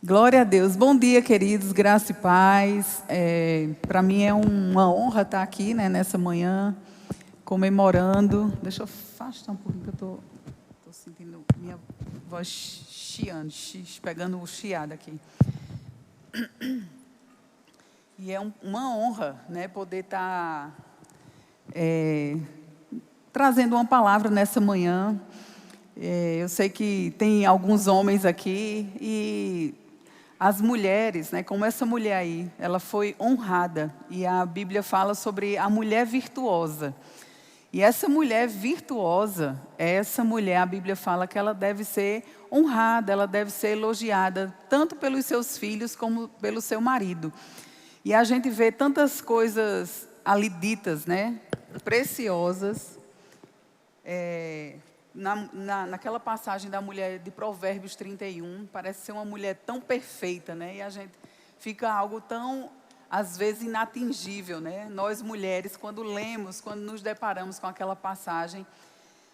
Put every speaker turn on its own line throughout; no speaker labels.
Glória a Deus. Bom dia, queridos, graça e paz. Para mim é uma honra estar aqui, né, nessa manhã, comemorando. Deixa eu afastar um pouquinho, que eu estou sentindo minha voz chiando, pegando o chiado aqui. E é uma honra, né, poder estar trazendo uma palavra nessa manhã. Eu sei que tem alguns homens aqui e as mulheres, né, como essa mulher aí, ela foi honrada. E a Bíblia fala sobre a mulher virtuosa. E essa mulher virtuosa, essa mulher, a Bíblia fala que ela deve ser honrada, ela deve ser elogiada, tanto pelos seus filhos como pelo seu marido. E a gente vê tantas coisas ali ditas, né, preciosas, naquela passagem da mulher de Provérbios 31, parece ser uma mulher tão perfeita, né? E a gente fica algo tão, às vezes, inatingível, né? Nós mulheres, quando lemos, quando nos deparamos com aquela passagem,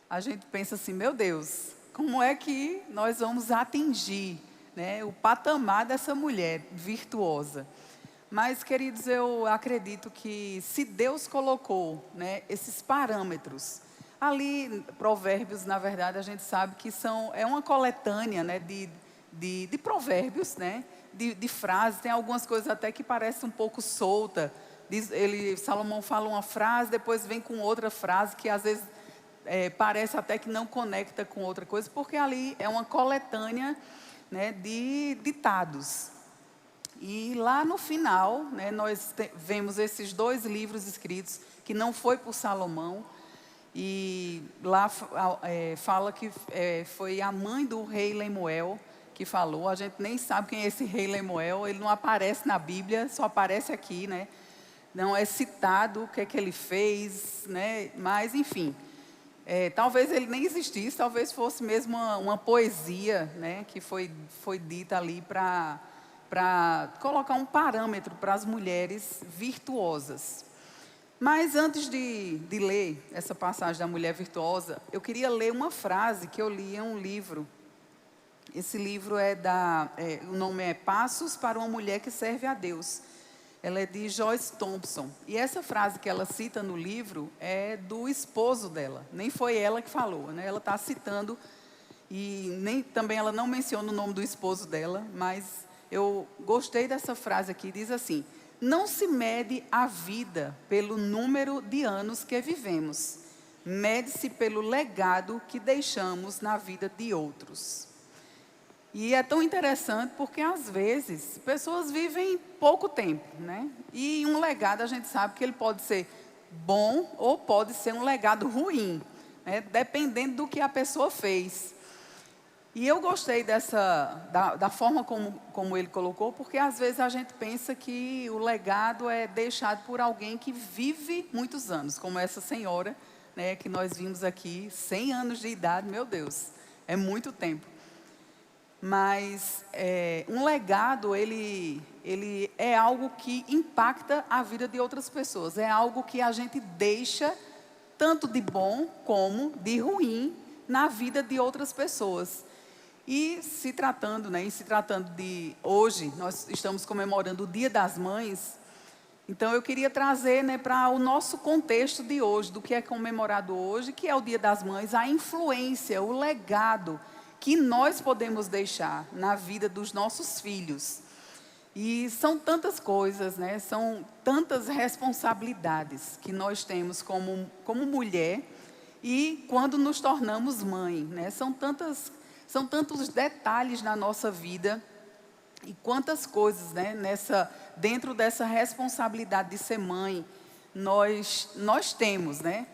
a gente pensa assim, meu Deus, como é que nós vamos atingir, né, o patamar dessa mulher virtuosa? Mas, queridos, eu acredito que se Deus colocou, né, esses parâmetros, ali, Provérbios, na verdade, a gente sabe que é uma coletânea, né, de provérbios, né, de frases. Tem algumas coisas até que parecem um pouco solta. Salomão fala uma frase, depois vem com outra frase que às vezes parece até que não conecta com outra coisa, porque ali é uma coletânea, né, de ditados. E lá no final, né, nós vemos esses dois livros escritos, que não foi por Salomão, e lá fala que foi a mãe do rei Lemuel que falou. A gente nem sabe quem é esse rei Lemuel, ele não aparece na Bíblia, só aparece aqui, né? Não é citado o que é que ele fez, né? Mas, enfim, talvez ele nem existisse, talvez fosse mesmo uma poesia, né, que foi dita ali para colocar um parâmetro para as mulheres virtuosas. Mas antes de ler essa passagem da mulher virtuosa, eu queria ler uma frase que eu li em um livro. Esse livro o nome é Passos para uma Mulher que Serve a Deus. Ela é de Joyce Thompson. E essa frase que ela cita no livro é do esposo dela. Nem foi ela que falou, né? Ela está citando, e também ela não menciona o nome do esposo dela, mas eu gostei dessa frase aqui. Diz assim: não se mede a vida pelo número de anos que vivemos, mede-se pelo legado que deixamos na vida de outros. E é tão interessante porque, às vezes, pessoas vivem pouco tempo, né? E um legado, a gente sabe que ele pode ser bom ou pode ser um legado ruim, né? Dependendo do que a pessoa fez. E eu gostei da forma como ele colocou, porque às vezes a gente pensa que o legado é deixado por alguém que vive muitos anos, como essa senhora, né, que nós vimos aqui, 100 anos de idade, meu Deus, é muito tempo. Mas um legado, ele é algo que impacta a vida de outras pessoas, é algo que a gente deixa, tanto de bom como de ruim, na vida de outras pessoas. E se tratando de hoje, nós estamos comemorando o Dia das Mães. Então eu queria trazer, né, para o nosso contexto de hoje, do que é comemorado hoje, que é o Dia das Mães, a influência, o legado que nós podemos deixar na vida dos nossos filhos. E são tantas coisas, né, são tantas responsabilidades que nós temos como mulher, e quando nos tornamos mãe, né, são tantos detalhes na nossa vida, e quantas coisas, né, dentro dessa responsabilidade de ser mãe, nós temos, né?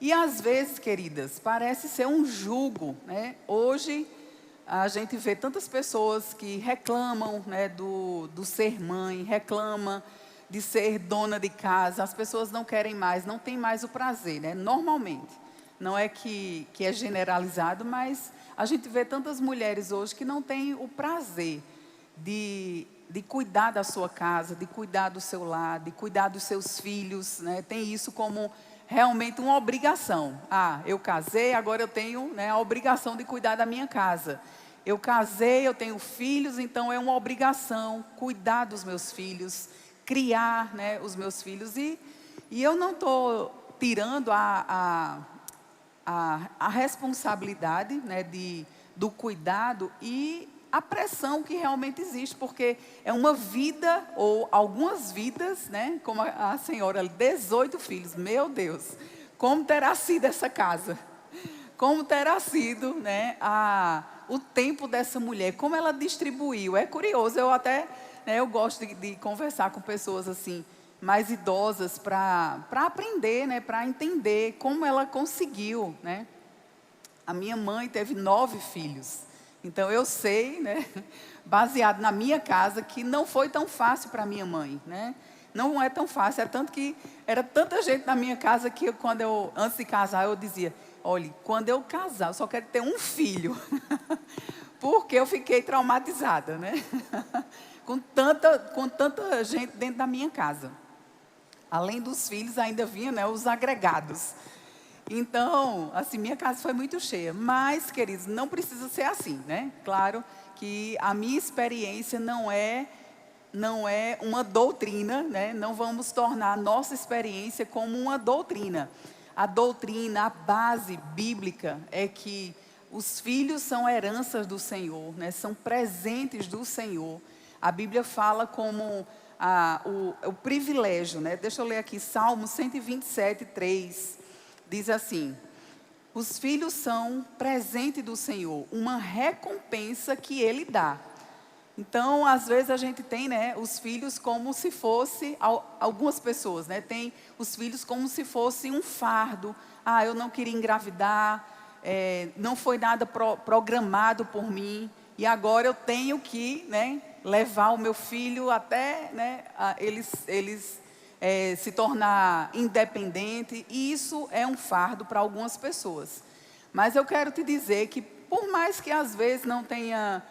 E às vezes, queridas, parece ser um jugo, né? Hoje a gente vê tantas pessoas que reclamam, né, do ser mãe, reclamam de ser dona de casa. As pessoas não querem mais, não têm mais o prazer, né? Normalmente. Não é que é generalizado, mas a gente vê tantas mulheres hoje que não têm o prazer de cuidar da sua casa, de cuidar do seu lar, de cuidar dos seus filhos, né? Tem isso como realmente uma obrigação. Ah, eu casei, agora eu tenho, né, a obrigação de cuidar da minha casa. eu casei, eu tenho filhos, então é uma obrigação cuidar dos meus filhos, criar, né, os meus filhos. E eu não estou tirando a responsabilidade, né, do cuidado e a pressão que realmente existe, porque é uma vida, ou algumas vidas, né, como a senhora, 18 filhos, meu Deus, como terá sido essa casa? Como terá sido, né, o tempo dessa mulher, como ela distribuiu. É curioso, eu até, né, eu gosto de conversar com pessoas assim, mais idosas, para aprender, né, para entender como ela conseguiu, né. A minha mãe teve 9 filhos, então eu sei, né, baseado na minha casa, que não foi tão fácil para minha mãe, né. Não é tão fácil, é tanto que era tanta gente na minha casa que antes de casar, eu dizia: olhe, quando eu casar, eu só quero ter um filho. Porque eu fiquei traumatizada, né? com tanta gente dentro da minha casa. Além dos filhos, ainda vinha, né, os agregados. Então, assim, minha casa foi muito cheia. Mas, queridos, não precisa ser assim, né? Claro que a minha experiência não é uma doutrina, né? Não vamos tornar a nossa experiência como uma doutrina. A doutrina, a base bíblica é que os filhos são heranças do Senhor, né? São presentes do Senhor. A Bíblia fala como o privilégio, né? Deixa eu ler aqui, Salmo 127, 3, diz assim: os filhos são presente do Senhor, uma recompensa que Ele dá. Então, às vezes a gente tem, né, os filhos como se fosse, algumas pessoas, né, tem os filhos como se fosse um fardo. Ah, eu não queria engravidar, não foi nada programado por mim, e agora eu tenho que, né, levar o meu filho até, né, eles se tornar independente, e isso é um fardo para algumas pessoas. Mas eu quero te dizer que, por mais que às vezes não tenha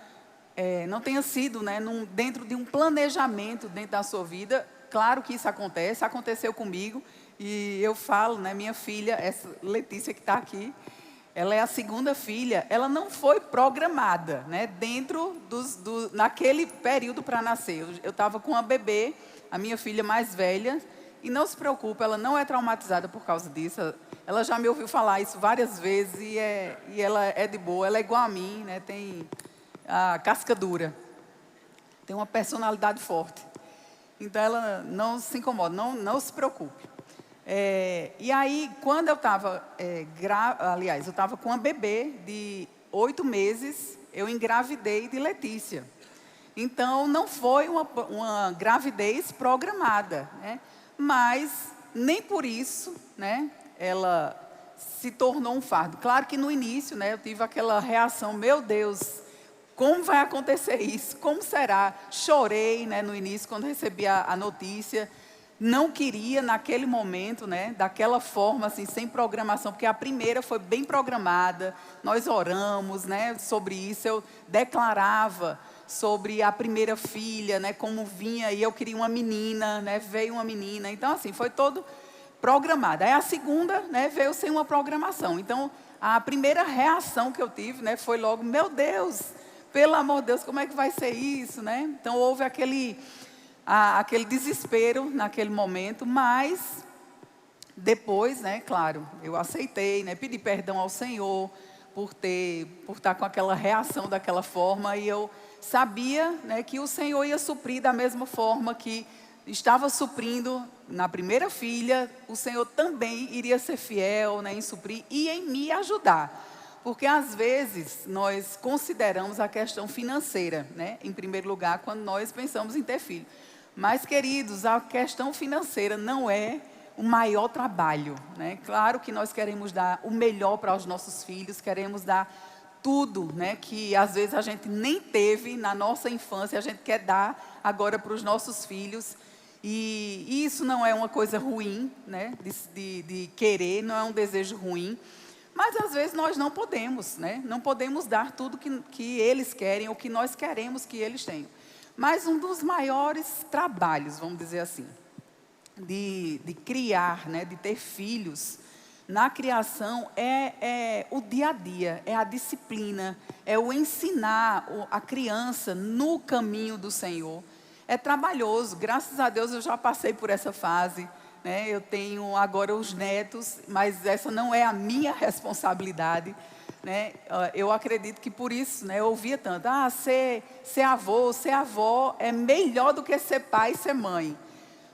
sido, né, dentro de um planejamento dentro da sua vida, claro que isso aconteceu comigo, e eu falo, né, minha filha, essa Letícia que está aqui, ela é a segunda filha, ela não foi programada, né, dentro naquele período para nascer. Eu estava com a bebê, a minha filha mais velha, e não se preocupe, ela não é traumatizada por causa disso. Ela já me ouviu falar isso várias vezes, e ela é de boa, ela é igual a mim, né, tem a casca dura, tem uma personalidade forte, então ela não se incomoda, não se preocupe. E aí, quando eu estava eu estava com uma bebê de 8 meses, eu engravidei de Letícia. Então, não foi uma gravidez programada, né? Mas nem por isso, né, ela se tornou um fardo. Claro que no início, né, eu tive aquela reação: meu Deus, como vai acontecer isso? Como será? Chorei, né, no início, quando recebi a notícia. Não queria, naquele momento, né, daquela forma, assim, sem programação, porque a primeira foi bem programada. Nós oramos, né, sobre isso. Eu declarava sobre a primeira filha, né, como vinha, e eu queria uma menina, né, veio uma menina. Então, assim, foi todo programado. Aí a segunda, né, veio sem uma programação. Então, a primeira reação que eu tive, né, foi logo: meu Deus, pelo amor de Deus, como é que vai ser isso, né? Então, houve aquele desespero naquele momento, mas depois, né, claro, eu aceitei, né, pedi perdão ao Senhor por estar com aquela reação daquela forma, e eu sabia, né, que o Senhor ia suprir da mesma forma que estava suprindo na primeira filha. O Senhor também iria ser fiel, né, em suprir e em me ajudar. Porque às vezes nós consideramos a questão financeira, né, em primeiro lugar, quando nós pensamos em ter filho. Mas, queridos, a questão financeira não é o maior trabalho, né? Claro que nós queremos dar o melhor para os nossos filhos, queremos dar tudo, né, que às vezes a gente nem teve na nossa infância, a gente quer dar agora para os nossos filhos. E isso não é uma coisa ruim, né, de querer, não é um desejo ruim. Mas às vezes nós não podemos, né? Não podemos dar tudo que eles querem ou que nós queremos que eles tenham. Mas um dos maiores trabalhos, vamos dizer assim, de criar, né, de ter filhos, na criação é o dia a dia, é a disciplina, é o ensinar a criança no caminho do Senhor. É trabalhoso, graças a Deus eu já passei por essa fase, né? Eu tenho agora os netos, mas essa não é a minha responsabilidade, né? Eu acredito que por isso, né, eu ouvia tanto, ser avô, ser avó é melhor do que ser pai e ser mãe.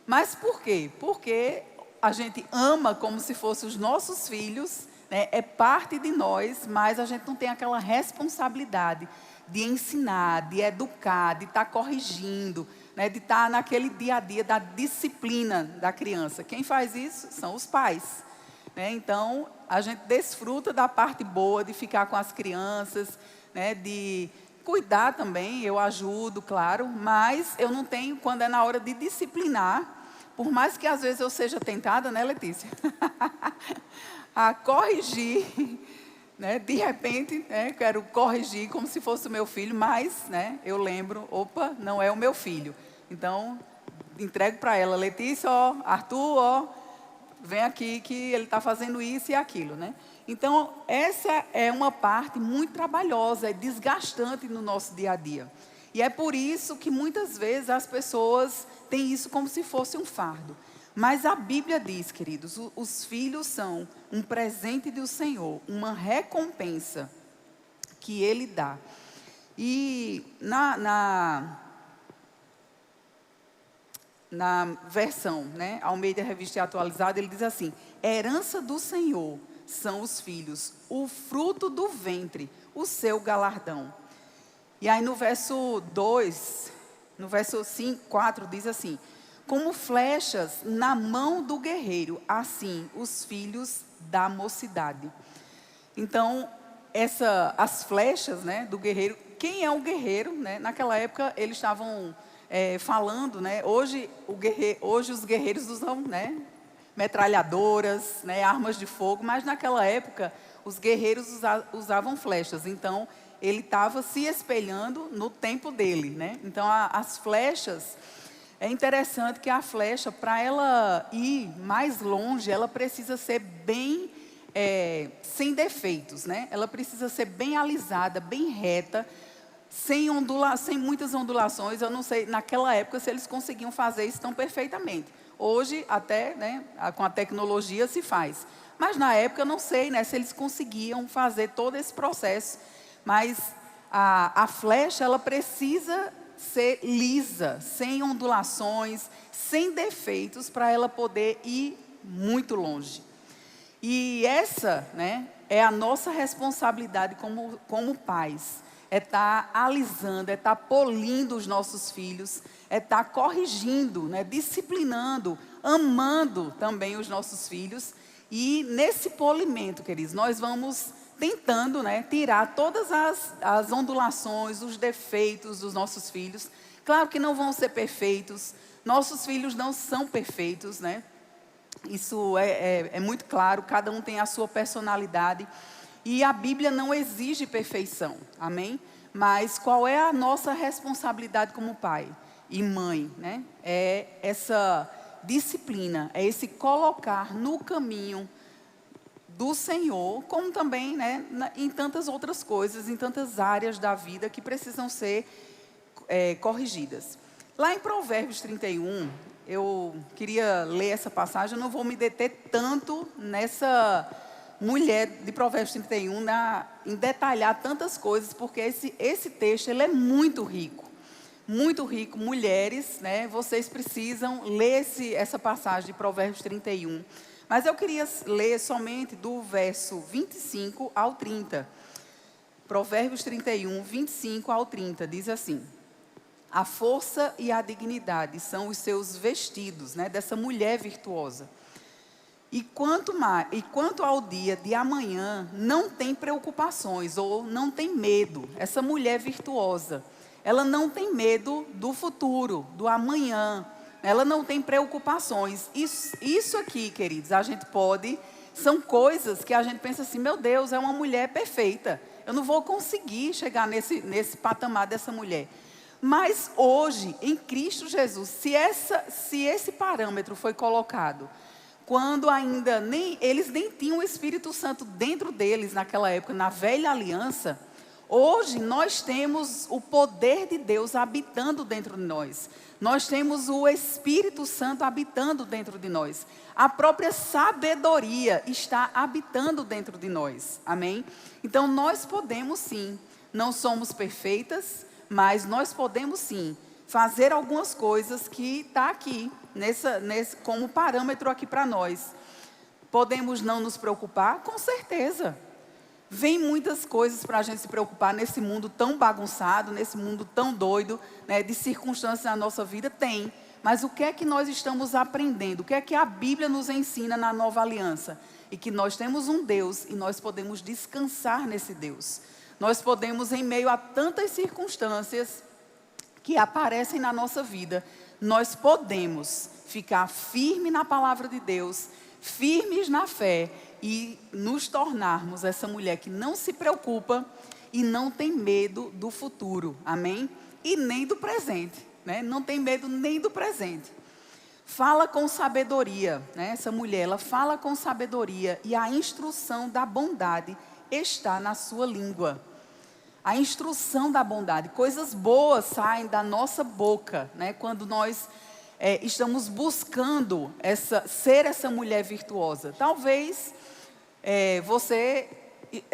Mas por quê? Porque a gente ama como se fossem os nossos filhos, né? É parte de nós, mas a gente não tem aquela responsabilidade de ensinar, de educar, de estar corrigindo, né? De estar naquele dia a dia da disciplina da criança. Quem faz isso são os pais, né? Então, a gente desfruta da parte boa de ficar com as crianças, né? De cuidar também, eu ajudo, claro, mas eu não tenho, quando é na hora de disciplinar, por mais que às vezes eu seja tentada, né, Letícia? A corrigir, né? De repente, né, quero corrigir como se fosse o meu filho, mas, né, eu lembro, opa, não é o meu filho. Então, entrego para ela, Letícia, ó, Arthur, ó, vem aqui que ele está fazendo isso e aquilo, né? Então, essa é uma parte muito trabalhosa, é desgastante no nosso dia a dia. E é por isso que muitas vezes as pessoas têm isso como se fosse um fardo. Mas a Bíblia diz, queridos, os filhos são um presente do Senhor, uma recompensa que Ele dá. E na versão, né, Almeida Revista e Atualizada, ele diz assim: herança do Senhor são os filhos, o fruto do ventre, o seu galardão. E aí no verso 2, no verso 5, 4, diz assim: como flechas na mão do guerreiro, assim os filhos da mocidade. Então, as flechas, né, do guerreiro, quem é o guerreiro, né? Naquela época eles estavam falando, né? Hoje os guerreiros usam, né, metralhadoras, né, armas de fogo, mas naquela época os guerreiros usavam flechas. Então, ele estava se espelhando no tempo dele, né? Então, as flechas, é interessante que a flecha, para ela ir mais longe, ela precisa ser bem, sem defeitos, né? Ela precisa ser bem alisada, bem reta, sem muitas ondulações. Eu não sei, naquela época, se eles conseguiam fazer isso tão perfeitamente. Hoje, até, né, com a tecnologia se faz. Mas na época, eu não sei, né, se eles conseguiam fazer todo esse processo. Mas a flecha, ela precisa ser lisa, sem ondulações, sem defeitos, para ela poder ir muito longe. E essa, né, é a nossa responsabilidade como pais. É estar alisando, é estar polindo os nossos filhos, é estar corrigindo, né, disciplinando, amando também os nossos filhos. E nesse polimento, queridos, nós vamos tentando, né, tirar todas as ondulações, os defeitos dos nossos filhos. Claro que não vão ser perfeitos, nossos filhos não são perfeitos, né? Isso é muito claro, cada um tem a sua personalidade. E a Bíblia não exige perfeição, amém? Mas qual é a nossa responsabilidade como pai e mãe, né? É essa disciplina, é esse colocar no caminho do Senhor, como também, né, em tantas outras coisas, em tantas áreas da vida que precisam ser corrigidas. Lá em Provérbios 31, eu queria ler essa passagem, eu não vou me deter tanto nessa mulher de Provérbios 31, em detalhar tantas coisas, porque esse texto ele é muito rico. Muito rico. Mulheres, né, vocês precisam ler essa passagem de Provérbios 31. Mas eu queria ler somente do verso 25 ao 30. Provérbios 31, 25 ao 30, diz assim: a força e a dignidade são os seus vestidos, né, dessa mulher virtuosa. E quanto ao dia de amanhã, não tem preocupações, ou não tem medo. Essa mulher virtuosa, ela não tem medo do futuro, do amanhã. Ela não tem preocupações. Isso aqui, queridos, a gente pode... São coisas que a gente pensa assim, meu Deus, é uma mulher perfeita. Eu não vou conseguir chegar nesse patamar dessa mulher. Mas hoje, em Cristo Jesus, se esse parâmetro foi colocado... quando ainda eles nem tinham o Espírito Santo dentro deles naquela época, na velha aliança. Hoje nós temos o poder de Deus habitando dentro de nós. Nós temos o Espírito Santo habitando dentro de nós. A própria sabedoria está habitando dentro de nós. Amém? Então nós podemos sim, não somos perfeitas, mas nós podemos sim fazer algumas coisas que está aqui, como parâmetro aqui para nós. Podemos não nos preocupar? Com certeza. Vem muitas coisas para a gente se preocupar nesse mundo tão bagunçado, nesse mundo tão doido, né, de circunstâncias na nossa vida, tem. Mas o que é que nós estamos aprendendo? O que é que a Bíblia nos ensina na nova aliança? E que nós temos um Deus e nós podemos descansar nesse Deus. Nós podemos, em meio a tantas circunstâncias que aparecem na nossa vida, nós podemos ficar firmes na palavra de Deus, firmes na fé e nos tornarmos essa mulher que não se preocupa e não tem medo do futuro, amém? E nem do presente, né? Não tem medo nem do presente. Fala com sabedoria, né? Essa mulher, ela fala com sabedoria e a instrução da bondade está na sua língua. A instrução da bondade, coisas boas saem da nossa boca, né? Quando nós estamos buscando ser essa mulher virtuosa. Talvez você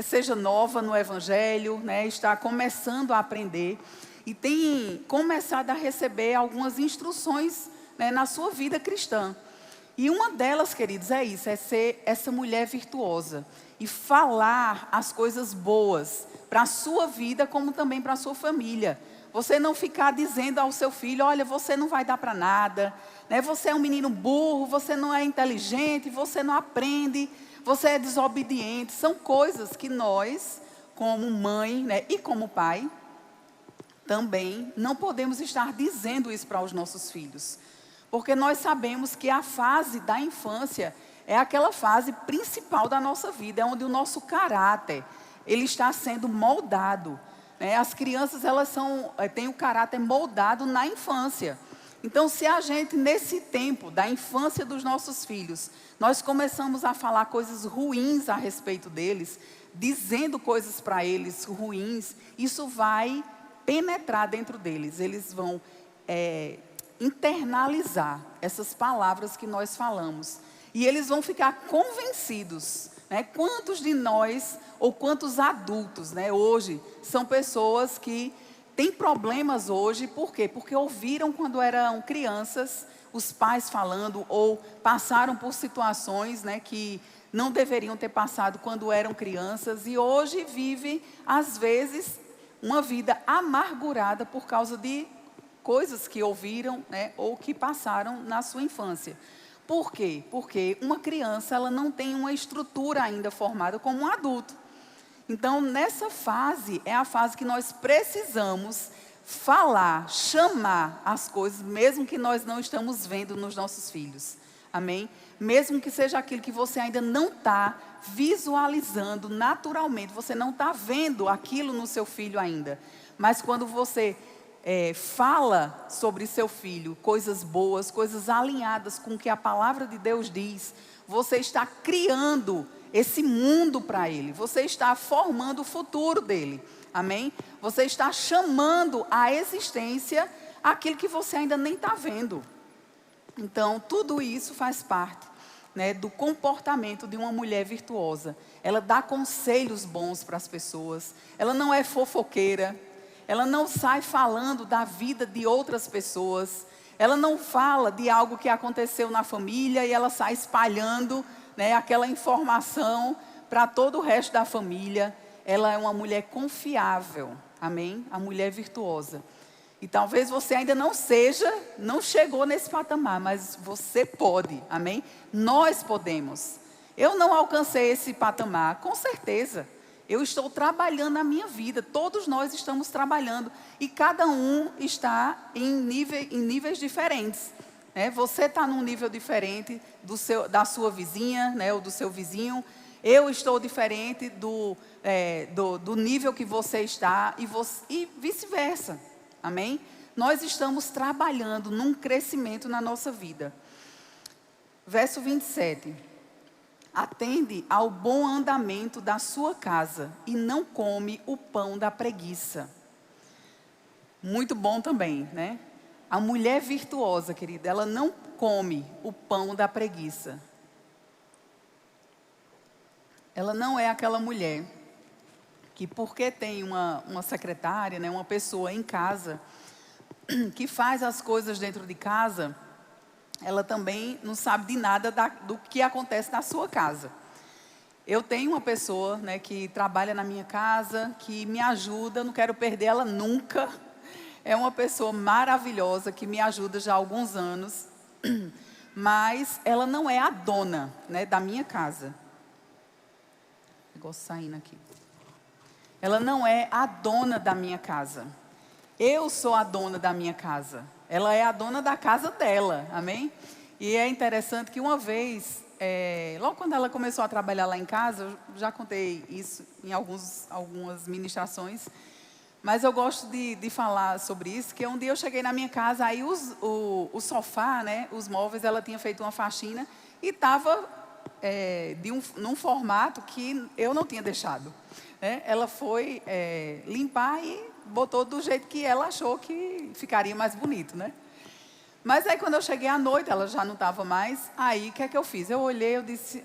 seja nova no Evangelho, né? Está começando a aprender e tem começado a receber algumas instruções, né, na sua vida cristã. E uma delas, queridos, é isso, é ser essa mulher virtuosa e falar as coisas boas para a sua vida, como também para a sua família. Você não ficar dizendo ao seu filho, olha, você não vai dar para nada, né? Você é um menino burro, você não é inteligente, você não aprende, você é desobediente. São coisas que nós, como mãe, né, e como pai, também não podemos estar dizendo isso para os nossos filhos. Porque nós sabemos que a fase da infância é aquela fase principal da nossa vida, é onde o nosso caráter ele está sendo moldado. Né? As crianças, elas têm o caráter moldado na infância. Então, se a gente, nesse tempo da infância dos nossos filhos, nós começamos a falar coisas ruins a respeito deles, dizendo coisas para eles ruins, isso vai penetrar dentro deles. Eles vão internalizar essas palavras que nós falamos. E eles vão ficar convencidos. Né? Quantos de nós, ou quantos adultos, né, hoje, são pessoas que têm problemas hoje, por quê? Porque ouviram quando eram crianças, os pais falando, ou passaram por situações, né, que não deveriam ter passado quando eram crianças, e hoje vivem, às vezes, uma vida amargurada por causa de coisas que ouviram, né, ou que passaram na sua infância. Por quê? Porque uma criança, ela não tem uma estrutura ainda formada como um adulto. Então, nessa fase, é a fase que nós precisamos falar, chamar as coisas, mesmo que nós não estamos vendo nos nossos filhos. Amém? Mesmo que seja aquilo que você ainda não está visualizando naturalmente, você não está vendo aquilo no seu filho ainda. Mas quando você fala sobre seu filho, coisas boas, coisas alinhadas com o que a palavra de Deus diz, você está criando esse mundo para ele, você está formando o futuro dele, amém? Você está chamando à existência aquilo que você ainda nem está vendo. Então, tudo isso faz parte, né, do comportamento de uma mulher virtuosa. Ela dá conselhos bons para as pessoas, ela não é fofoqueira, ela não sai falando da vida de outras pessoas. Ela não fala de algo que aconteceu na família e ela sai espalhando, né, aquela informação para todo o resto da família. Ela é uma mulher confiável, amém? A mulher virtuosa. E talvez você ainda não chegou nesse patamar, mas você pode, amém? Nós podemos. Eu não alcancei esse patamar, com certeza. Eu estou trabalhando a minha vida, todos nós estamos trabalhando e cada um está em níveis diferentes. Né? Você está num nível diferente da sua vizinha, né, ou do seu vizinho. Eu estou diferente do nível que você está e vice-versa. Amém? Nós estamos trabalhando num crescimento na nossa vida. Verso 27. Atende ao bom andamento da sua casa e não come o pão da preguiça. Muito bom também, né? A mulher virtuosa, querida, ela não come o pão da preguiça. Ela não é aquela mulher que, porque tem uma secretária, né, uma pessoa em casa, que faz as coisas dentro de casa, ela também não sabe de nada do que acontece na sua casa. Eu tenho uma pessoa, né, que trabalha na minha casa, que me ajuda, não quero perder ela nunca. É uma pessoa maravilhosa que me ajuda já há alguns anos, mas ela não é a dona, né, da minha casa. Negócio saindo aqui. Ela não é a dona da minha casa. Eu sou a dona da minha casa. Ela é a dona da casa dela, amém? E é interessante que uma vez, logo quando ela começou a trabalhar lá em casa, eu já contei isso em algumas ministrações, mas eu gosto de falar sobre isso, que um dia eu cheguei na minha casa, aí o sofá, né, os móveis, ela tinha feito uma faxina e estava num formato que eu não tinha deixado. Né? Ela foi limpar e botou do jeito que ela achou que ficaria mais bonito, né? Mas aí quando eu cheguei à noite, ela já não estava mais, aí o que é que eu fiz? Eu olhei, eu disse,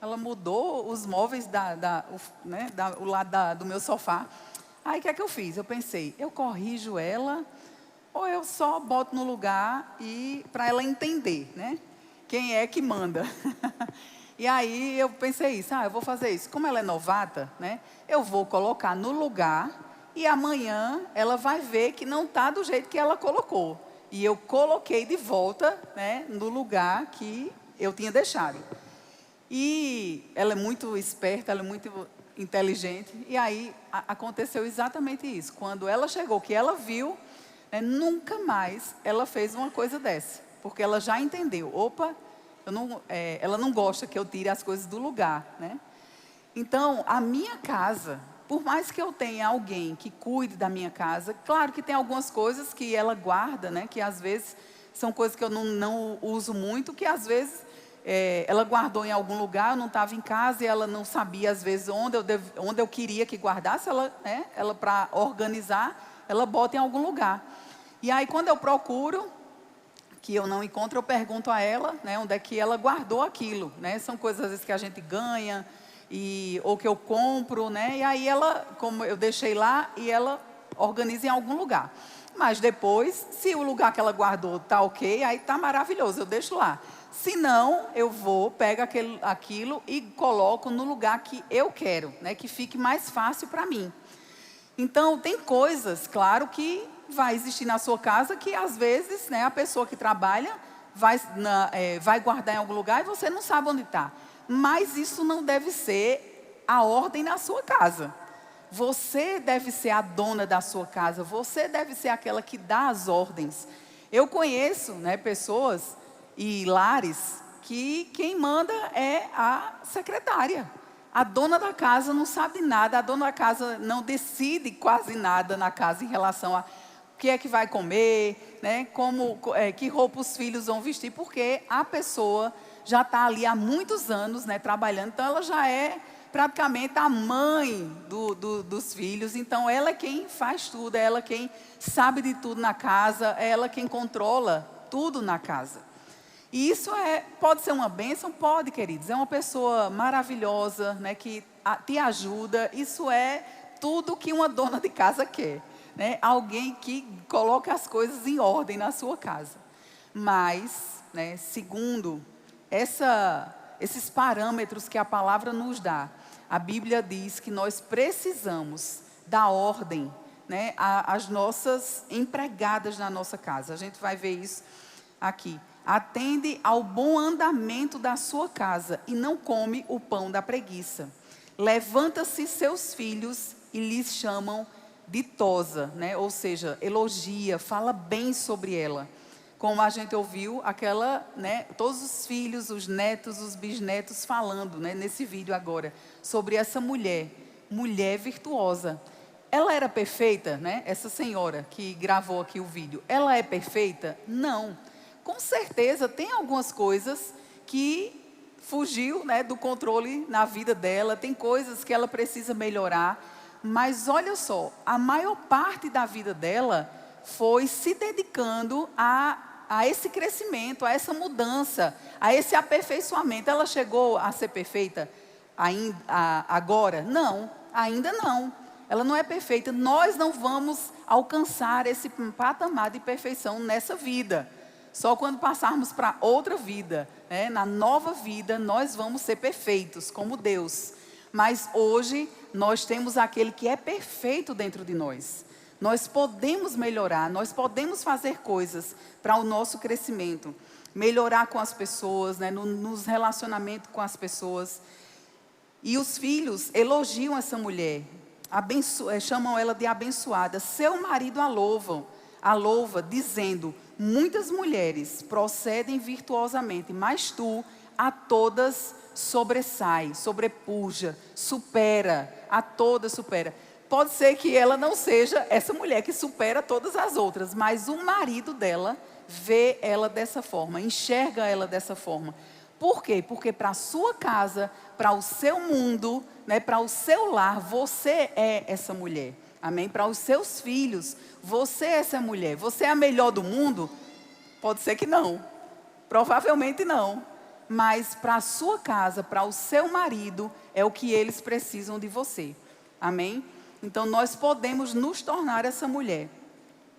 ela mudou os móveis, o lado do meu sofá. Aí o que é que eu fiz? Eu pensei, eu corrijo ela ou eu só boto no lugar e para ela entender, né? Quem é que manda? E aí eu pensei isso, eu vou fazer isso. Como ela é novata, né? Eu vou colocar no lugar e amanhã ela vai ver que não está do jeito que ela colocou. E eu coloquei de volta, né, no lugar que eu tinha deixado. E ela é muito esperta, ela é muito inteligente. E aí aconteceu exatamente isso. Quando ela chegou, que ela viu, né, nunca mais ela fez uma coisa dessa. Porque ela já entendeu, ela não gosta que eu tire as coisas do lugar, né? Então, a minha casa, por mais que eu tenha alguém que cuide da minha casa, claro que tem algumas coisas que ela guarda, né? Que às vezes são coisas que eu não uso muito, que às vezes ela guardou em algum lugar, eu não estava em casa e ela não sabia às vezes onde eu queria que guardasse, ela para organizar, ela bota em algum lugar. E aí quando eu procuro, que eu não encontro, eu pergunto a ela, né, onde é que ela guardou aquilo, né? São coisas às vezes que a gente ganha ou que eu compro, né? E aí ela, como eu deixei lá, e ela organiza em algum lugar. Mas depois, se o lugar que ela guardou está ok, aí está maravilhoso, eu deixo lá. Se não, eu pego aquilo e coloco no lugar que eu quero, né? Que fique mais fácil para mim. Então, tem coisas, claro, que vai existir na sua casa que às vezes, né, a pessoa que trabalha vai guardar em algum lugar e você não sabe onde está. Mas isso não deve ser a ordem na sua casa. Você deve ser a dona da sua casa. Você deve ser aquela que dá as ordens. Eu conheço, né, pessoas e lares que quem manda é a secretária. A dona da casa não sabe nada. A dona da casa não decide quase nada na casa em relação a o que é que vai comer, né? Que roupa os filhos vão vestir, porque a pessoa já está ali há muitos anos, né, trabalhando, então ela já é praticamente a mãe dos filhos, então ela é quem faz tudo, é ela quem sabe de tudo na casa, é ela quem controla tudo na casa. E isso pode ser uma bênção? Pode, queridos, é uma pessoa maravilhosa, né, que te ajuda, isso é tudo que uma dona de casa quer. Né? Alguém que coloca as coisas em ordem na sua casa. Mas, né, segundo esses parâmetros que a palavra nos dá, a Bíblia diz que nós precisamos dar ordem, né, às nossas empregadas na nossa casa. A gente vai ver isso aqui. Atende ao bom andamento da sua casa e não come o pão da preguiça. Levanta-se seus filhos e lhes chamam ditosa, né? Ou seja, elogia, fala bem sobre ela. Como a gente ouviu, né, todos os filhos, os netos, os bisnetos falando, né, nesse vídeo agora, sobre essa mulher virtuosa. Ela era perfeita, né? Essa senhora que gravou aqui o vídeo, ela é perfeita? Não. Com certeza tem algumas coisas que fugiu, né, do controle na vida dela, tem coisas que ela precisa melhorar, mas olha só, a maior parte da vida dela foi se dedicando a esse crescimento, a essa mudança, a esse aperfeiçoamento. Ela chegou a ser perfeita ainda, agora? Não, ainda não. Ela não é perfeita. Nós não vamos alcançar esse patamar de perfeição nessa vida. Só quando passarmos para outra vida, né? Na nova vida, nós vamos ser perfeitos, como Deus. Mas hoje, nós temos aquele que é perfeito dentro de nós. Nós podemos melhorar, nós podemos fazer coisas para o nosso crescimento. Melhorar com as pessoas, né? Nos relacionamentos com as pessoas. E os filhos elogiam essa mulher, chamam ela de abençoada. Seu marido a louva, dizendo: muitas mulheres procedem virtuosamente, mas tu a todas sobrepuja, supera, a todas supera. Pode ser que ela não seja essa mulher que supera todas as outras, mas o marido dela vê ela dessa forma, enxerga ela dessa forma. Por quê? Porque para a sua casa, para o seu mundo, né, para o seu lar, você é essa mulher. Amém? Para os seus filhos, você é essa mulher. Você é a melhor do mundo? Pode ser que não. Provavelmente não. Mas para a sua casa, para o seu marido, é o que eles precisam de você. Amém? Então nós podemos nos tornar essa mulher.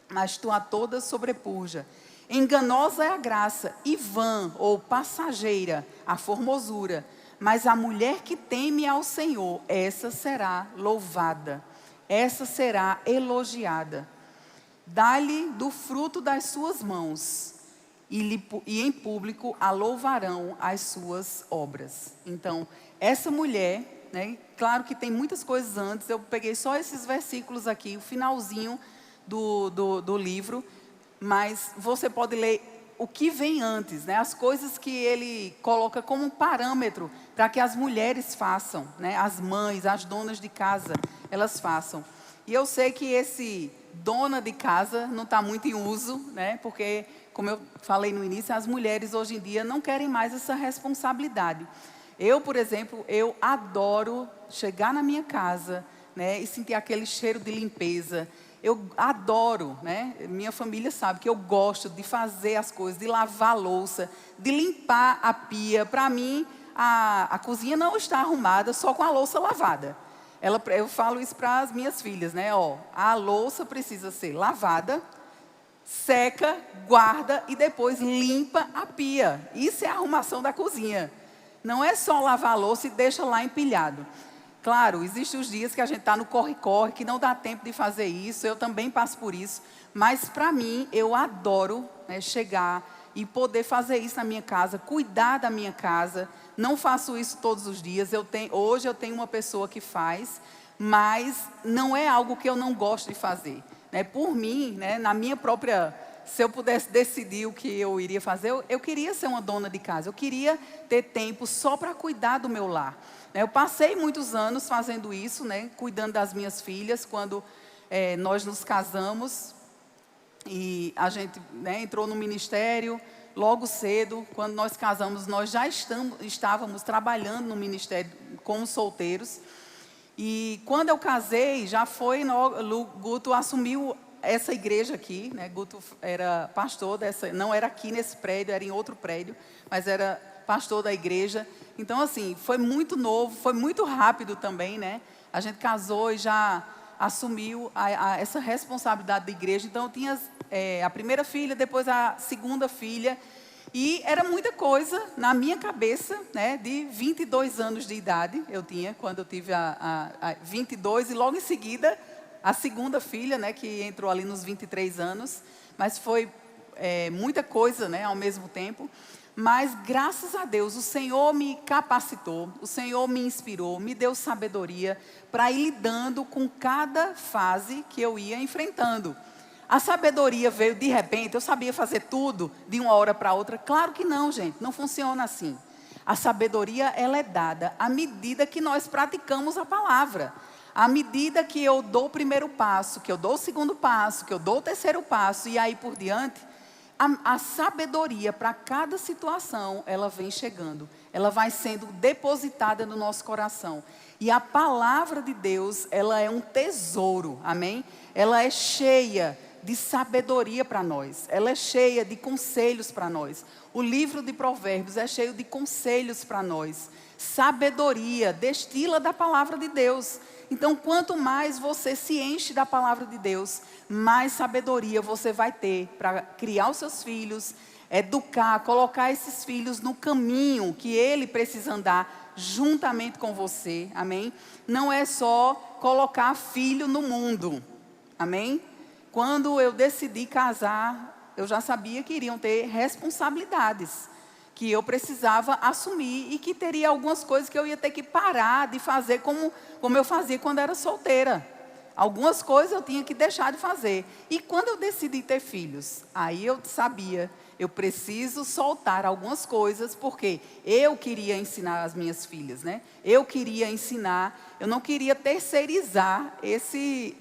Mas tu a todas sobrepuja. Enganosa é a graça, e vã ou passageira a formosura. Mas a mulher que teme ao Senhor, essa será louvada. Essa será elogiada. Dá-lhe do fruto das suas mãos, e em público a louvarão as suas obras. Então, essa mulher, né, claro que tem muitas coisas antes, eu peguei só esses versículos aqui, o finalzinho do livro, mas você pode ler o que vem antes, né, as coisas que ele coloca como parâmetro para que as mulheres façam, né, as mães, as donas de casa, elas façam. E eu sei que esse dona de casa não está muito em uso, né, porque, como eu falei no início, as mulheres hoje em dia não querem mais essa responsabilidade. Eu, por exemplo, eu adoro chegar na minha casa, né, e sentir aquele cheiro de limpeza. Eu adoro, né? Minha família sabe que eu gosto de fazer as coisas, de lavar a louça, de limpar a pia. Para mim, a cozinha não está arrumada só com a louça lavada. Eu falo isso para as minhas filhas, né? Ó, a louça precisa ser lavada, seca, guarda e depois limpa a pia. Isso é a arrumação da cozinha. Não é só lavar a louça e deixa lá empilhado. Claro, existem os dias que a gente está no corre-corre, que não dá tempo de fazer isso, eu também passo por isso, mas para mim, eu adoro, né, chegar e poder fazer isso na minha casa, cuidar da minha casa. Não faço isso todos os dias, hoje eu tenho uma pessoa que faz, mas não é algo que eu não gosto de fazer. Né? Por mim, né, na minha própria... Se eu pudesse decidir o que eu iria fazer, eu queria ser uma dona de casa, eu queria ter tempo só para cuidar do meu lar. Eu passei muitos anos fazendo isso, né, cuidando das minhas filhas, quando nós nos casamos e a gente, né, entrou no ministério logo cedo. Quando nós casamos, nós já estávamos trabalhando no ministério como solteiros. E quando eu casei, já foi, Guto assumiu essa igreja aqui, né? Guto era pastor dessa, não era aqui nesse prédio, era em outro prédio, mas era pastor da igreja. Então, assim, foi muito novo, foi muito rápido também, né? A gente casou e já assumiu essa responsabilidade da igreja. Então, eu tinha a primeira filha, depois a segunda filha, e era muita coisa na minha cabeça, né? De 22 anos de idade, eu tinha, quando eu tive a 22, e logo em seguida... A segunda filha, né, que entrou ali nos 23 anos, mas foi muita coisa, né, ao mesmo tempo. Mas, graças a Deus, o Senhor me capacitou, o Senhor me inspirou, me deu sabedoria para ir lidando com cada fase que eu ia enfrentando. A sabedoria veio de repente, eu sabia fazer tudo de uma hora para outra. Claro que não, gente, não funciona assim. A sabedoria, ela é dada à medida que nós praticamos a palavra. À medida que eu dou o primeiro passo, que eu dou o segundo passo, que eu dou o terceiro passo e aí por diante, A sabedoria para cada situação, ela vem chegando. Ela vai sendo depositada no nosso coração. E a palavra de Deus, ela é um tesouro, amém? Ela é cheia de sabedoria para nós. Ela é cheia de conselhos para nós. O livro de Provérbios é cheio de conselhos para nós. Sabedoria, destila da palavra de Deus. Então, quanto mais você se enche da palavra de Deus, mais sabedoria você vai ter para criar os seus filhos, educar, colocar esses filhos no caminho que ele precisa andar juntamente com você, amém? Não é só colocar filho no mundo, amém? Quando eu decidi casar, eu já sabia que iriam ter responsabilidades, que eu precisava assumir e que teria algumas coisas que eu ia ter que parar de fazer como eu fazia quando era solteira. Algumas coisas eu tinha que deixar de fazer. E quando eu decidi ter filhos, aí eu sabia, eu preciso soltar algumas coisas, porque eu queria ensinar as minhas filhas, né? Eu queria ensinar, eu não queria terceirizar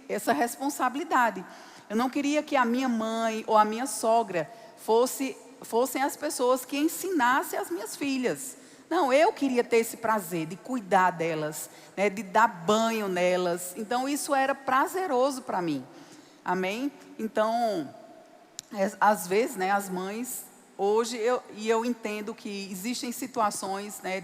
essa responsabilidade. Eu não queria que a minha mãe ou a minha sogra fossem as pessoas que ensinassem as minhas filhas. Não, eu queria ter esse prazer de cuidar delas, né, de dar banho nelas. Então, isso era prazeroso para mim. Amém? Então, às vezes, né, as mães, hoje, eu entendo que existem situações, né,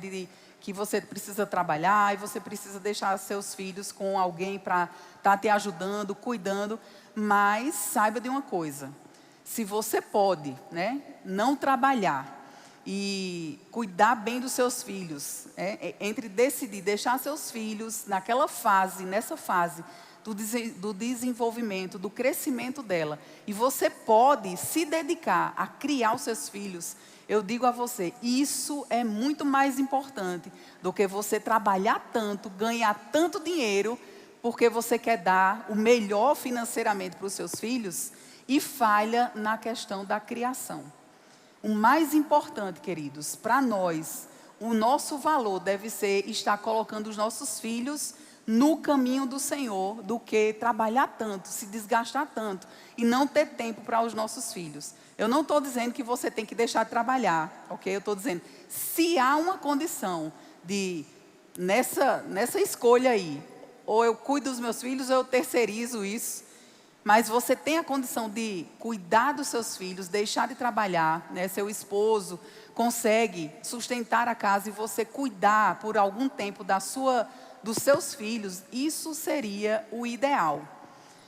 que você precisa trabalhar e você precisa deixar seus filhos com alguém para estar te ajudando, cuidando. Mas saiba de uma coisa, se você pode, né, não trabalhar e cuidar bem dos seus filhos, entre decidir deixar seus filhos nessa fase do desenvolvimento, do crescimento dela, e você pode se dedicar a criar os seus filhos, eu digo a você, isso é muito mais importante do que você trabalhar tanto, ganhar tanto dinheiro, porque você quer dar o melhor financeiramente para os seus filhos e falha na questão da criação. O mais importante, queridos, para nós, o nosso valor deve ser estar colocando os nossos filhos no caminho do Senhor, do que trabalhar tanto, se desgastar tanto e não ter tempo para os nossos filhos. Eu não estou dizendo que você tem que deixar de trabalhar, ok? Eu estou dizendo, se há uma condição de, nessa escolha aí, ou eu cuido dos meus filhos ou eu terceirizo isso, mas você tem a condição de cuidar dos seus filhos, deixar de trabalhar, né? Seu esposo consegue sustentar a casa e você cuidar por algum tempo dos seus filhos, isso seria o ideal.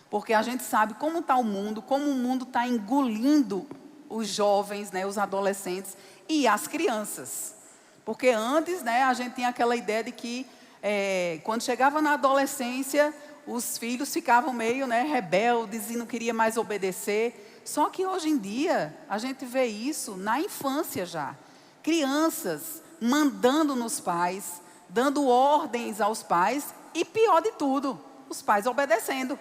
Porque a gente sabe como está o mundo está engolindo os jovens, né, os adolescentes e as crianças. Porque antes, né, a gente tinha aquela ideia de que quando chegava na adolescência, os filhos ficavam meio, né, rebeldes e não queriam mais obedecer. Só que hoje em dia, a gente vê isso na infância já. Crianças mandando nos pais, dando ordens aos pais e, pior de tudo, os pais obedecendo.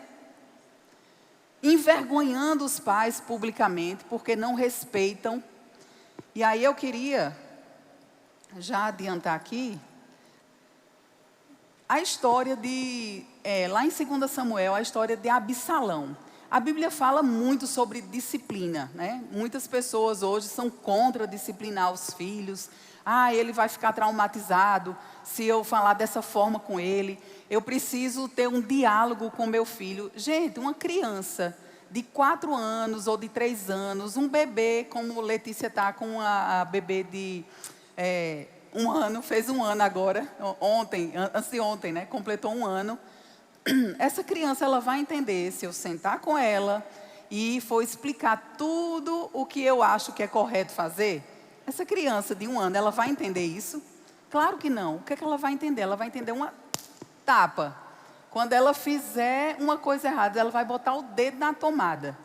Envergonhando os pais publicamente porque não respeitam. E aí eu queria já adiantar aqui a história lá em 2 Samuel, a história de Absalão. A Bíblia fala muito sobre disciplina, né? Muitas pessoas hoje são contra disciplinar os filhos. Ele vai ficar traumatizado se eu falar dessa forma com ele. Eu preciso ter um diálogo com meu filho. Gente, uma criança de 4 anos ou de 3 anos, um bebê, como Letícia está com a bebê de 1 ano, fez 1 ano agora, anteontem, né? Completou 1 ano. Essa criança, ela vai entender se eu sentar com ela e for explicar tudo o que eu acho que é correto fazer. Essa criança de 1 ano, ela vai entender isso? Claro que não. O que é que ela vai entender? Ela vai entender uma tapa. Quando ela fizer uma coisa errada, ela vai botar o dedo na tomada.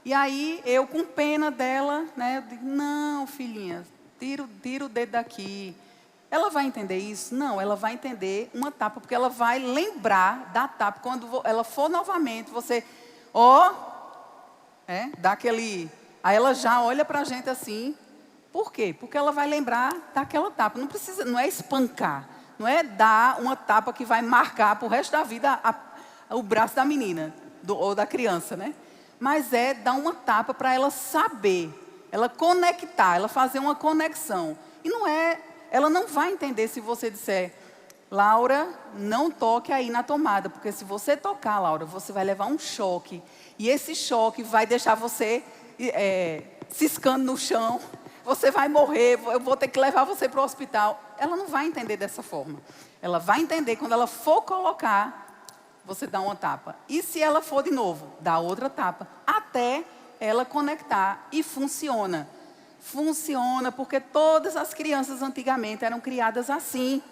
E aí, eu com pena dela, né, eu digo, não, filhinha, tira o dedo daqui. Ela vai entender isso? Não, ela vai entender uma tapa, porque ela vai lembrar da tapa. Quando ela for novamente, você, dá aquele... Aí ela já olha pra gente assim. Por quê? Porque ela vai lembrar daquela tapa. Não é espancar. Não é dar uma tapa que vai marcar pro resto da vida o braço da menina, ou da criança, né? Mas é dar uma tapa para ela saber ela conectar, ela fazer uma conexão. E ela não vai entender se você disser, Laura, não toque aí na tomada, porque se você tocar, Laura, você vai levar um choque. E esse choque vai deixar você ciscando no chão, você vai morrer, eu vou ter que levar você para o hospital. Ela não vai entender dessa forma. Ela vai entender quando ela for colocar, você dá uma tapa. E se ela for de novo, dá outra tapa, até ela conectar e funciona. Funciona porque todas as crianças antigamente eram criadas assim.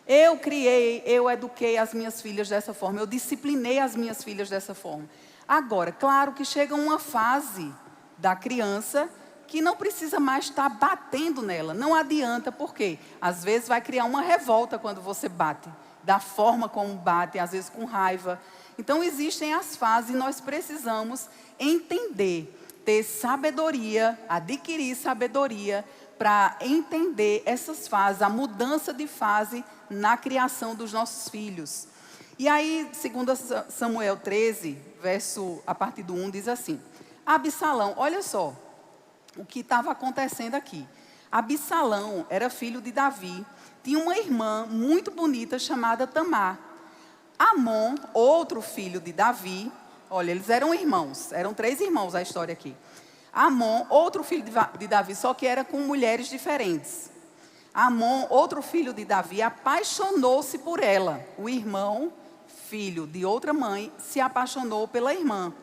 Eu eduquei as minhas filhas dessa forma, eu disciplinei as minhas filhas dessa forma. Agora, claro que chega uma fase da criança que não precisa mais estar batendo nela. Não adianta, porque às vezes vai criar uma revolta quando você bate, da forma como bate, às vezes com raiva. Então existem as fases e nós precisamos entender, ter sabedoria, adquirir sabedoria para entender essas fases, a mudança de fase na criação dos nossos filhos. E aí, segundo Samuel 13, a partir do 1, diz assim, Absalão, olha só o que estava acontecendo aqui. Absalão era filho de Davi, tinha uma irmã muito bonita chamada Tamar. Amon, outro filho de Davi, olha, eles eram irmãos, eram 3 irmãos a história aqui. Amon, outro filho de Davi, só que era com mulheres diferentes. Amon, outro filho de Davi, apaixonou-se por ela. O irmão, filho de outra mãe, se apaixonou pela irmã.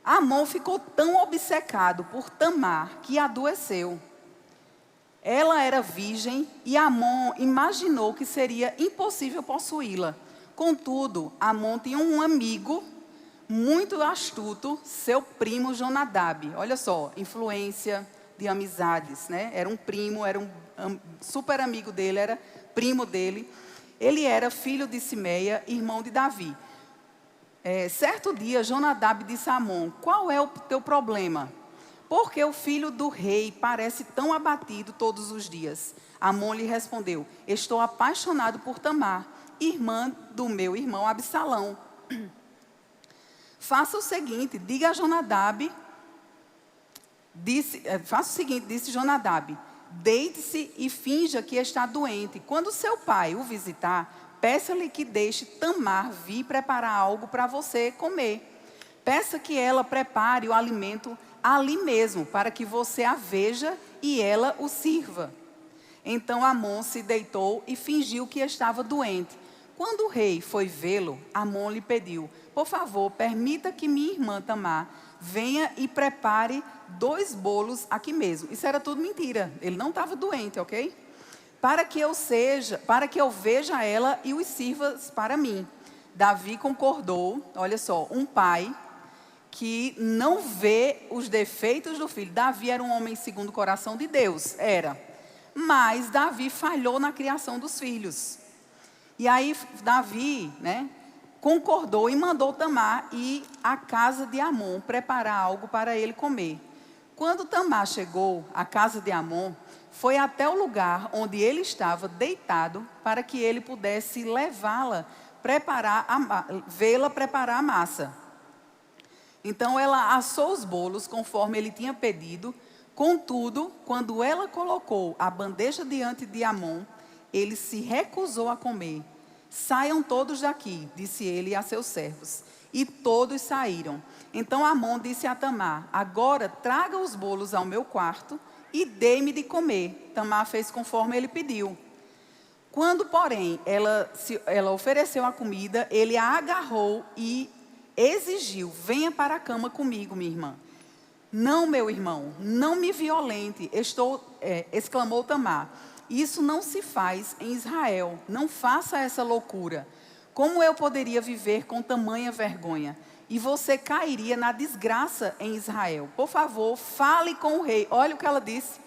Amon ficou tão obcecado por Tamar que adoeceu. Ela era virgem e Amon imaginou que seria impossível possuí-la. Contudo, Amon tinha um amigo muito astuto, seu primo Jonadab. Olha só, influência de amizades, né? Era um primo, era um super amigo dele, era primo dele. Ele era filho de Simeia, irmão de Davi. Certo dia, Jonadab disse a Amon, qual é o teu problema? Porque o filho do rei parece tão abatido todos os dias. Amon lhe respondeu, estou apaixonado por Tamar, irmã do meu irmão Absalão. Faça o seguinte, diga a Jonadab, faça o seguinte, disse Jonadab, deite-se e finja que está doente. Quando seu pai o visitar, peça-lhe que deixe Tamar vir preparar algo para você comer. Peça que ela prepare o alimento ali mesmo, para que você a veja e ela o sirva. Então Amon se deitou e fingiu que estava doente. Quando o rei foi vê-lo, Amon lhe pediu, por favor, permita que minha irmã Tamar venha e prepare 2 bolos aqui mesmo. Isso era tudo mentira, ele não estava doente, ok? Para que eu veja ela e os sirva para mim. Davi concordou, olha só, um pai que não vê os defeitos do filho. Davi era um homem segundo o coração de Deus, era. Mas Davi falhou na criação dos filhos. E aí Davi, concordou e mandou Tamar ir à casa de Amon preparar algo para ele comer. Quando Tamar chegou à casa de Amon, foi até o lugar onde ele estava deitado para que ele pudesse levá-la, vê-la preparar a massa. Então ela assou os bolos conforme ele tinha pedido. Contudo, quando ela colocou a bandeja diante de Amon, ele se recusou a comer. Saiam todos daqui, disse ele a seus servos. E todos saíram. Então Amon disse a Tamar, agora traga os bolos ao meu quarto e dê-me de comer. Tamar fez conforme ele pediu. Quando, porém, ela ofereceu a comida, ele a agarrou e exigiu, venha para a cama comigo, minha irmã. Não, meu irmão, não me violente, exclamou Tamar. Isso não se faz em Israel, não faça essa loucura. Como eu poderia viver com tamanha vergonha? E você cairia na desgraça em Israel. Por favor, fale com o rei. Olha o que ela disse.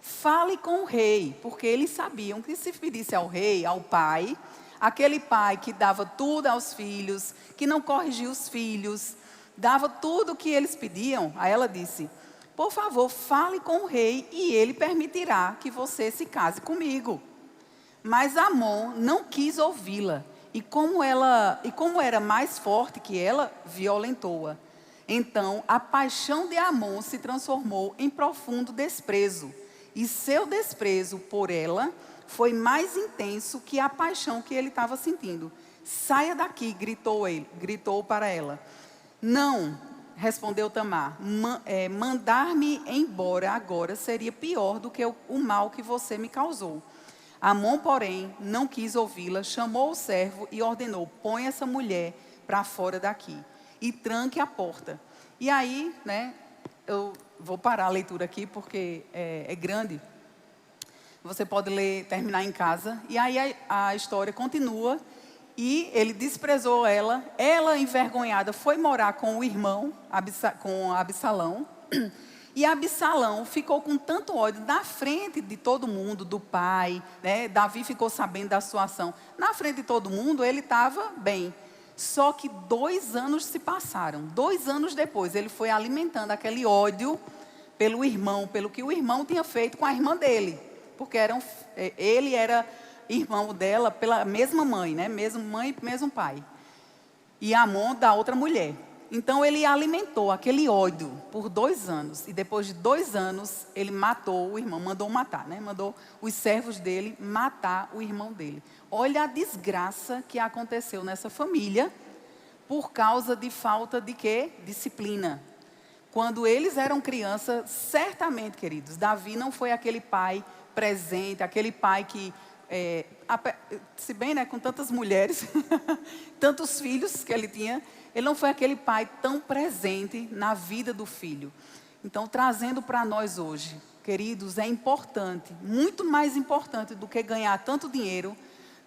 Fale com o rei, porque eles sabiam que se pedisse ao rei, ao pai, aquele pai que dava tudo aos filhos, que não corrigia os filhos, dava tudo o que eles pediam. Aí ela disse, por favor, fale com o rei e ele permitirá que você se case comigo. Mas Amon não quis ouvi-la. E como era mais forte que ela, violentou-a. Então, a paixão de Amon se transformou em profundo desprezo, e seu desprezo por ela foi mais intenso que a paixão que ele estava sentindo. Saia daqui, gritou para ela. Não, respondeu Tamar, mandar-me embora agora seria pior do que o mal que você me causou. Amon, porém, não quis ouvi-la, chamou o servo e ordenou: põe essa mulher para fora daqui e tranque a porta. E aí, eu vou parar a leitura aqui porque é grande. Você pode ler, terminar em casa. E aí a história continua. E ele desprezou ela. Ela, envergonhada, foi morar com o irmão, com Absalão. E Absalão ficou com tanto ódio na frente de todo mundo, do pai. Davi ficou sabendo da sua ação. Na frente de todo mundo, ele estava bem. Só que 2 anos se passaram. 2 anos depois, ele foi alimentando aquele ódio pelo irmão, pelo que o irmão tinha feito com a irmã dele. Porque ele era irmão dela pela mesma mãe, mesma mãe e mesmo pai. E Amon da outra mulher. Então ele alimentou aquele ódio por 2 anos. E depois de 2 anos, ele matou o irmão, mandou matar, mandou os servos dele matar o irmão dele. Olha a desgraça que aconteceu nessa família por causa de falta de quê? Disciplina. Quando eles eram crianças, certamente, queridos, Davi não foi aquele pai presente, aquele pai que, se bem, com tantas mulheres, tantos filhos que ele tinha, ele não foi aquele pai tão presente na vida do filho. Então, trazendo para nós hoje, queridos, é importante, muito mais importante do que ganhar tanto dinheiro.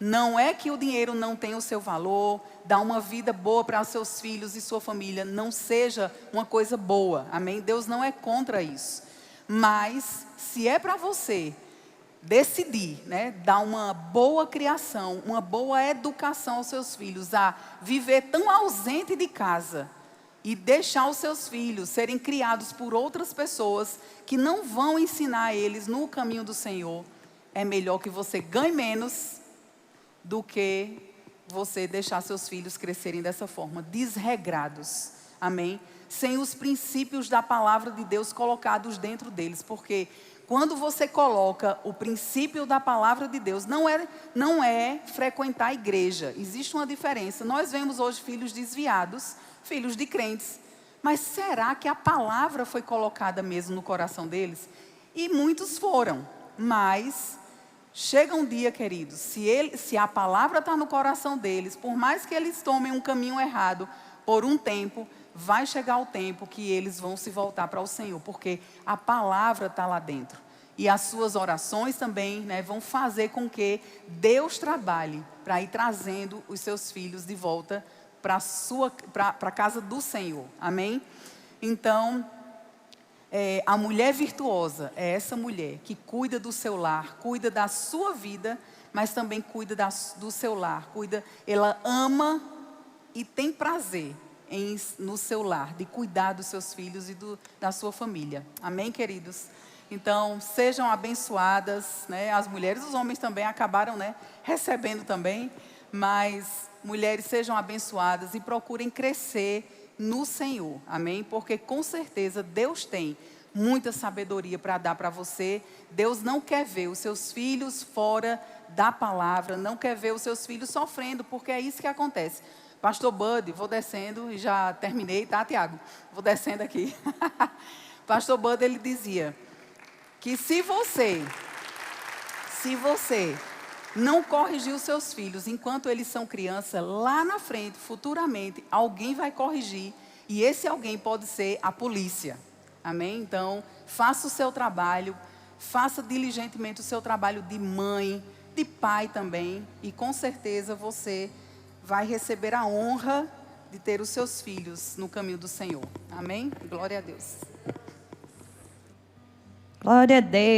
Não é que o dinheiro não tenha o seu valor, dar uma vida boa para seus filhos e sua família não seja uma coisa boa, amém? Deus não é contra isso. Mas, se é para você decidir, dar uma boa criação, uma boa educação aos seus filhos, a viver tão ausente de casa e deixar os seus filhos serem criados por outras pessoas que não vão ensinar eles no caminho do Senhor, é melhor que você ganhe menos do que você deixar seus filhos crescerem dessa forma, desregrados, amém? Sem os princípios da palavra de Deus colocados dentro deles, porque quando você coloca o princípio da palavra de Deus, não é frequentar a igreja, existe uma diferença. Nós vemos hoje filhos desviados, filhos de crentes, mas será que a palavra foi colocada mesmo no coração deles? E muitos foram, mas chega um dia, queridos, se a palavra está no coração deles, por mais que eles tomem um caminho errado por um tempo, vai chegar o tempo que eles vão se voltar para o Senhor, porque a palavra está lá dentro. E as suas orações também, vão fazer com que Deus trabalhe para ir trazendo os seus filhos de volta para a casa do Senhor. Amém? Então, a mulher virtuosa é essa mulher que cuida do seu lar, cuida da sua vida, mas também cuida do seu lar. Ela ama e tem prazer no seu lar, de cuidar dos seus filhos e da sua família. Amém, queridos? Então, sejam abençoadas, as mulheres, os homens também acabaram, recebendo também, mas mulheres, sejam abençoadas e procurem crescer no Senhor, amém? Porque com certeza Deus tem muita sabedoria para dar para você. Deus não quer ver os seus filhos fora da palavra, não quer ver os seus filhos sofrendo, porque é isso que acontece. Pastor Bud, vou descendo e já terminei, tá, Tiago? Vou descendo aqui. Pastor Bud, ele dizia que se você não corrigir os seus filhos enquanto eles são crianças, lá na frente, futuramente, alguém vai corrigir, e esse alguém pode ser a polícia. Amém? Então, faça o seu trabalho, faça diligentemente o seu trabalho de mãe, de pai também, e com certeza você vai receber a honra de ter os seus filhos no caminho do Senhor. Amém? Glória a Deus.
Glória a Deus.